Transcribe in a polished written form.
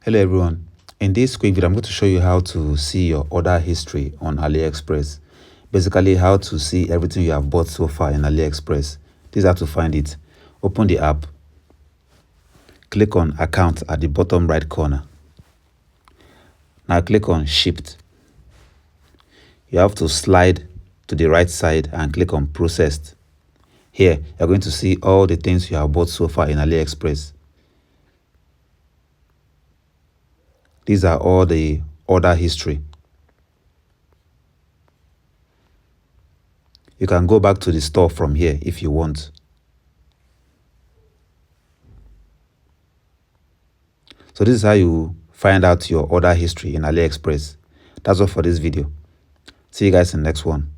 Hello everyone, in this quick video I'm going to show you how to see your order history on AliExpress. Basically how to see everything you have bought so far in AliExpress. This is how to find it. Open the app, click on account at the bottom right corner. Now click on shipped. You have to slide to the right side and click on processed. Here you're going to see all the things you have bought so far in AliExpress. These are all the order history. You can go back to the store from here if you want. So this is how you find out your order history in AliExpress. That's all for this video. See you guys in the next one.